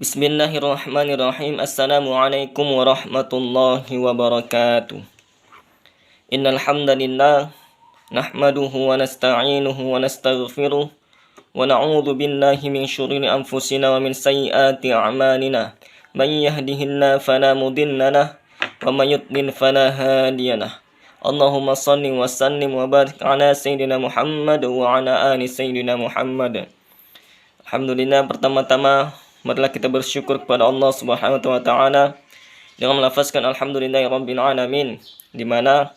Bismillahirrahmanirrahim. Assalamualaikum warahmatullahi wabarakatuh. Innal hamdalillah nahmaduhu wa nasta'inuhu wa nastaghfiruh wa na'udzu billahi min syururi anfusina wa min sayyiati a'malina. May yahdihillahu fala mudilla lahu wa may yudlil fala hadiya lahu. Allahumma shalli wa sallim wa barik ala sayyidina Muhammad wa ala ali sayyidina Muhammad. Alhamdulillah, pertama-tama marilah kita bersyukur kepada Allah Subhanahu wa taala dengan melafazkan alhamdulillahirabbil alamin, di mana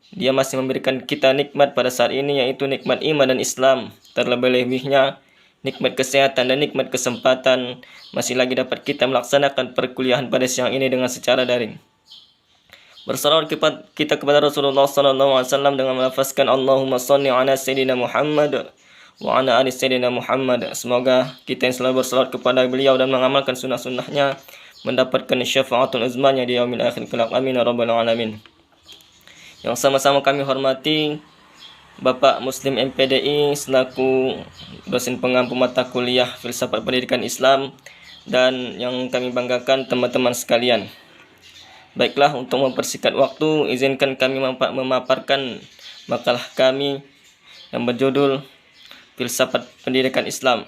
Dia masih memberikan kita nikmat pada saat ini, yaitu nikmat iman dan Islam. Terlebih-lebihnya nikmat kesehatan dan nikmat kesempatan masih lagi dapat kita melaksanakan perkuliahan pada siang ini dengan secara daring. Bersalawat kita kepada Rasulullah SAW dengan melafazkan Allahumma shalli ala sayyidina Muhammad wa ala ali sayyidina Muhammad. Semoga kita yang selalu bersalawat kepada beliau dan mengamalkan sunnah-sunnahnya mendapatkan syafaatul uzmanya di yaumil akhir kelak. Amin ya rabbal alamin. Yang sama-sama kami hormati Bapak Muslim MPDI selaku dosen pengampu mata kuliah Filsafat Pendidikan Islam, dan yang kami banggakan teman-teman sekalian. Baiklah, untuk mempersingkat waktu, izinkan kami memaparkan makalah kami yang berjudul Filsafat Pendidikan Islam.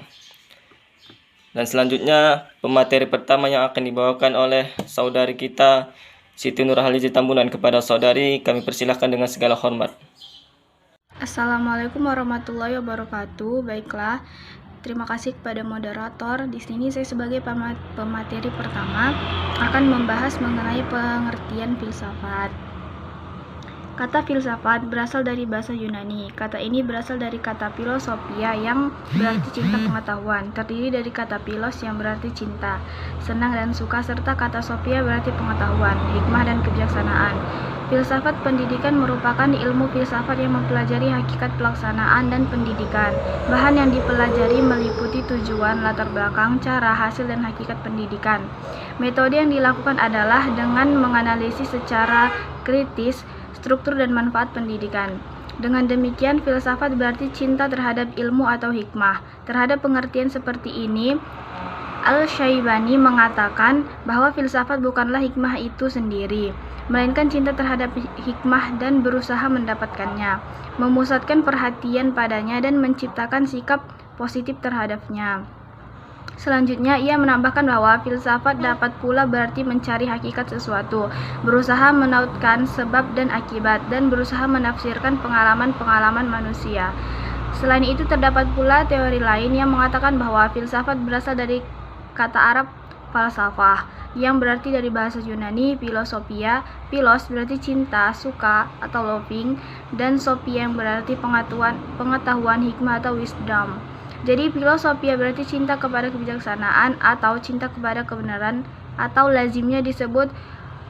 Dan selanjutnya pemateri pertama yang akan dibawakan oleh saudari kita Siti Nurhaliza Tambunan. Kepada saudari kami persilahkan dengan segala hormat. Assalamualaikum warahmatullahi wabarakatuh. Baiklah, terima kasih kepada moderator. Di sini saya sebagai pemateri pertama akan membahas mengenai pengertian filsafat. Kata filsafat berasal dari bahasa Yunani. Kata ini berasal dari kata philosophia yang berarti cinta pengetahuan, terdiri dari kata philos yang berarti cinta, senang dan suka, serta kata sophia berarti pengetahuan, hikmah dan kebijaksanaan. Filsafat pendidikan merupakan ilmu filsafat yang mempelajari hakikat pelaksanaan dan pendidikan. Bahan yang dipelajari meliputi tujuan, latar belakang, cara, hasil, dan hakikat pendidikan. Metode yang dilakukan adalah dengan menganalisis secara kritis struktur dan manfaat pendidikan. Dengan demikian, filsafat berarti cinta terhadap ilmu atau hikmah. Terhadap pengertian seperti ini, Al-Syaibani mengatakan bahwa filsafat bukanlah hikmah itu sendiri, melainkan cinta terhadap hikmah dan berusaha mendapatkannya, memusatkan perhatian padanya dan menciptakan sikap positif terhadapnya. Selanjutnya, ia menambahkan bahwa filsafat dapat pula berarti mencari hakikat sesuatu, berusaha menautkan sebab dan akibat, dan berusaha menafsirkan pengalaman-pengalaman manusia. Selain itu, terdapat pula teori lain yang mengatakan bahwa filsafat berasal dari kata Arab falsafah, yang berarti dari bahasa Yunani philosophia. Philos berarti cinta, suka, atau loving, dan sophia yang berarti pengetahuan, hikmah, atau wisdom. Jadi filosofia berarti cinta kepada kebijaksanaan atau cinta kepada kebenaran, atau lazimnya disebut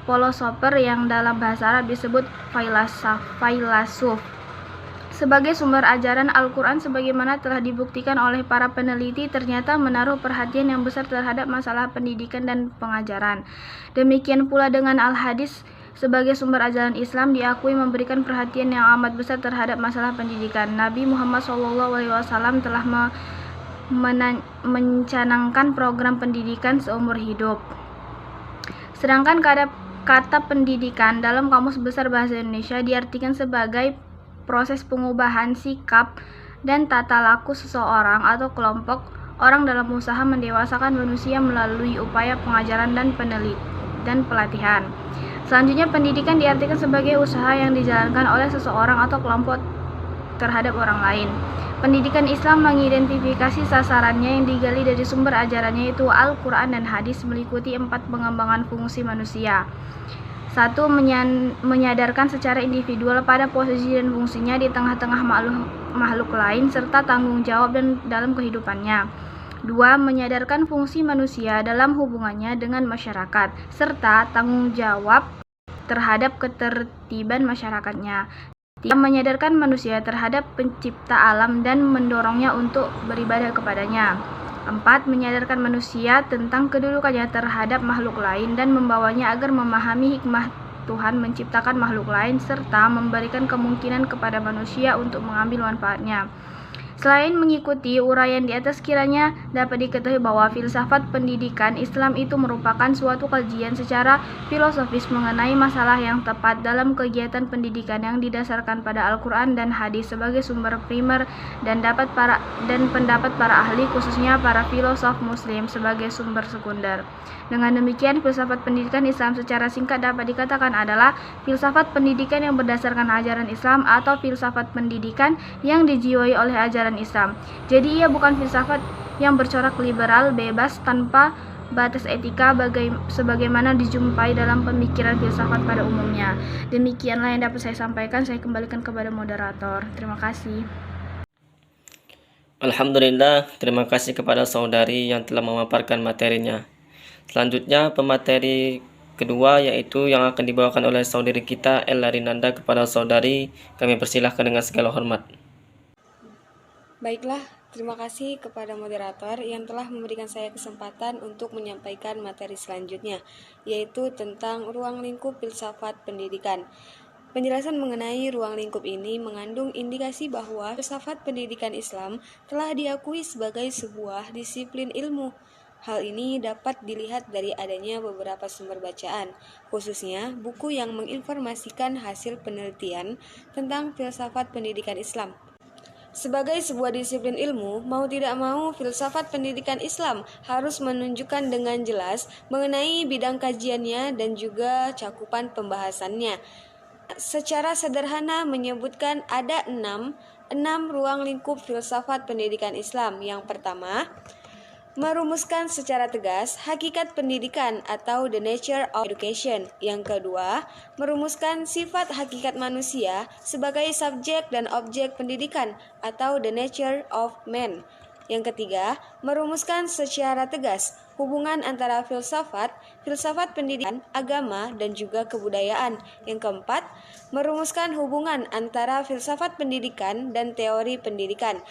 philosopher yang dalam bahasa Arab disebut filasuf. Sebagai sumber ajaran, Al-Quran sebagaimana telah dibuktikan oleh para peneliti ternyata menaruh perhatian yang besar terhadap masalah pendidikan dan pengajaran. Demikian pula dengan Al-Hadis sebagai sumber ajaran Islam diakui memberikan perhatian yang amat besar terhadap masalah pendidikan. Nabi Muhammad SAW telah mencanangkan program pendidikan seumur hidup. Sedangkan kata pendidikan dalam Kamus Besar Bahasa Indonesia diartikan sebagai proses pengubahan sikap dan tata laku seseorang atau kelompok orang dalam usaha mendewasakan manusia melalui upaya pengajaran dan pelatihan. Selanjutnya, pendidikan diartikan sebagai usaha yang dijalankan oleh seseorang atau kelompok terhadap orang lain. Pendidikan Islam mengidentifikasi sasarannya yang digali dari sumber ajarannya, yaitu Al-Quran dan Hadis, meliputi 4 pengembangan fungsi manusia. 1. Menyadarkan secara individual pada posisi dan fungsinya di tengah-tengah makhluk lain, serta tanggung jawab dalam kehidupannya. 2. Menyadarkan fungsi manusia dalam hubungannya dengan masyarakat, serta tanggung jawab terhadap ketertiban masyarakatnya. 3. Menyadarkan manusia terhadap pencipta alam dan mendorongnya untuk beribadah kepadanya. 4. Menyadarkan manusia tentang kedudukannya terhadap makhluk lain dan membawanya agar memahami hikmah Tuhan menciptakan makhluk lain, serta memberikan kemungkinan kepada manusia untuk mengambil manfaatnya. Selain mengikuti uraian di atas, kiranya dapat diketahui bahwa filsafat pendidikan Islam itu merupakan suatu kajian secara filosofis mengenai masalah yang tepat dalam kegiatan pendidikan yang didasarkan pada Al-Quran dan Hadis sebagai sumber primer dan pendapat para ahli, khususnya para filosof Muslim, sebagai sumber sekunder. Dengan demikian, filsafat pendidikan Islam secara singkat dapat dikatakan adalah filsafat pendidikan yang berdasarkan ajaran Islam atau filsafat pendidikan yang dijiwai oleh ajaran Islam. Jadi ia bukan filsafat yang bercorak liberal, bebas, tanpa batas etika sebagaimana dijumpai dalam pemikiran filsafat pada umumnya. Demikianlah yang dapat saya sampaikan. Saya kembalikan kepada moderator. Terima kasih. Alhamdulillah, terima kasih kepada saudari yang telah memaparkan materinya. Selanjutnya pemateri kedua yaitu yang akan dibawakan oleh saudari kita Ella Rinanda. Kepada saudari kami persilahkan dengan segala hormat. Baiklah, terima kasih kepada moderator yang telah memberikan saya kesempatan untuk menyampaikan materi selanjutnya, yaitu tentang ruang lingkup filsafat pendidikan. Penjelasan mengenai ruang lingkup ini mengandung indikasi bahwa filsafat pendidikan Islam telah diakui sebagai sebuah disiplin ilmu. Hal ini dapat dilihat dari adanya beberapa sumber bacaan, khususnya buku yang menginformasikan hasil penelitian tentang filsafat pendidikan Islam. Sebagai sebuah disiplin ilmu, mau tidak mau filsafat pendidikan Islam harus menunjukkan dengan jelas mengenai bidang kajiannya dan juga cakupan pembahasannya. Secara sederhana menyebutkan ada enam ruang lingkup filsafat pendidikan Islam. Yang pertama, merumuskan secara tegas hakikat pendidikan atau the nature of education. Yang kedua, merumuskan sifat hakikat manusia sebagai subjek dan objek pendidikan atau the nature of man. Yang ketiga, merumuskan secara tegas hubungan antara filsafat pendidikan, agama, dan juga kebudayaan. Yang keempat, merumuskan hubungan antara filsafat pendidikan dan teori pendidikan.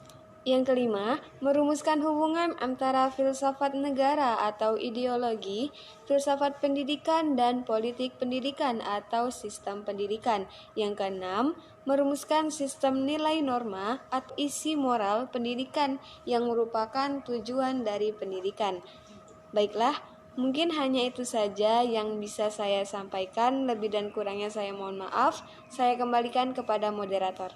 Yang kelima, merumuskan hubungan antara filsafat negara atau ideologi, filsafat pendidikan, dan politik pendidikan atau sistem pendidikan. Yang keenam, merumuskan sistem nilai norma atau isi moral pendidikan yang merupakan tujuan dari pendidikan. Baiklah, mungkin hanya itu saja yang bisa saya sampaikan. Lebih dan kurangnya saya mohon maaf. Saya kembalikan kepada moderator.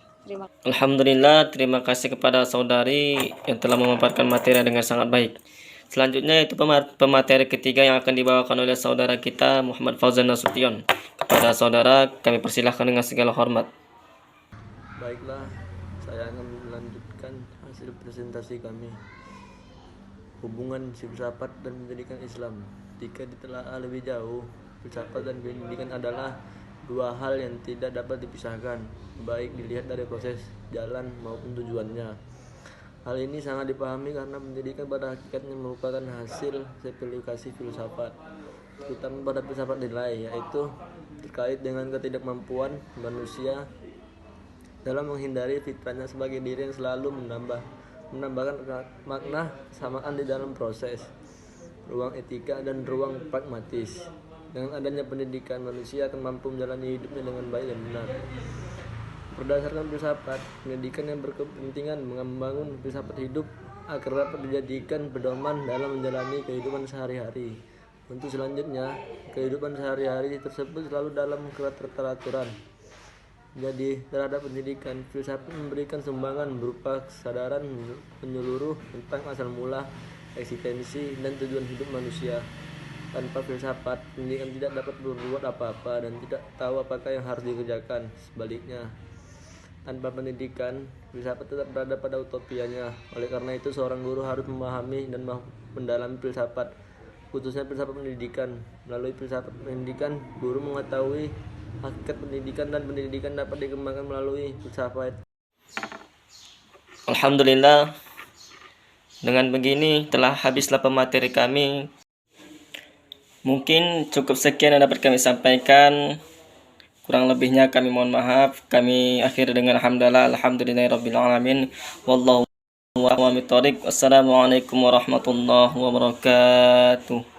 Alhamdulillah, terima kasih kepada saudari yang telah memaparkan materi dengan sangat baik. Selanjutnya itu pemateri ketiga yang akan dibawakan oleh saudara kita Muhammad Fauzan Nasution. Kepada saudara kami persilahkan dengan segala hormat. Baiklah, saya akan melanjutkan hasil presentasi kami. Hubungan filsafat dan pendidikan Islam. Jika ditelaah lebih jauh, filsafat dan pendidikan adalah dua hal yang tidak dapat dipisahkan, baik dilihat dari proses jalan maupun tujuannya. Hal ini sangat dipahami karena pendidikan pada hakikatnya merupakan hasil spesifikasi filsafat, terutama pada filsafat nilai, yaitu terkait dengan ketidakmampuan manusia dalam menghindari fitrahnya sebagai diri yang selalu menambahkan makna kesamaan di dalam proses, ruang etika dan ruang pragmatis. Dengan adanya pendidikan, manusia akan mampu menjalani hidupnya dengan baik dan benar. Berdasarkan filsafat, pendidikan yang berkepentingan membangun filsafat hidup agar dapat dijadikan pedoman dalam menjalani kehidupan sehari-hari. Untuk selanjutnya, kehidupan sehari-hari tersebut selalu dalam keteraturan. Jadi, terhadap pendidikan, filsafat memberikan sumbangan berupa kesadaran menyeluruh tentang asal mula, eksistensi, dan tujuan hidup manusia. Tanpa filsafat, pendidikan tidak dapat berbuat apa-apa dan tidak tahu apakah yang harus dikerjakan. Sebaliknya, tanpa pendidikan, filsafat tetap berada pada utopianya. Oleh karena itu, seorang guru harus memahami dan mendalami filsafat, khususnya filsafat pendidikan. Melalui filsafat pendidikan, guru mengetahui hakikat pendidikan dan pendidikan dapat dikembangkan melalui filsafat. Alhamdulillah, dengan begini telah habislah pemateri kami. Mungkin cukup sekian yang dapat kami sampaikan. Kurang lebihnya kami mohon maaf. Kami akhiri dengan alhamdulillahirabbil alamin. Wallahu a'lam bishawab. Wassalamualaikum warahmatullahi wabarakatuh.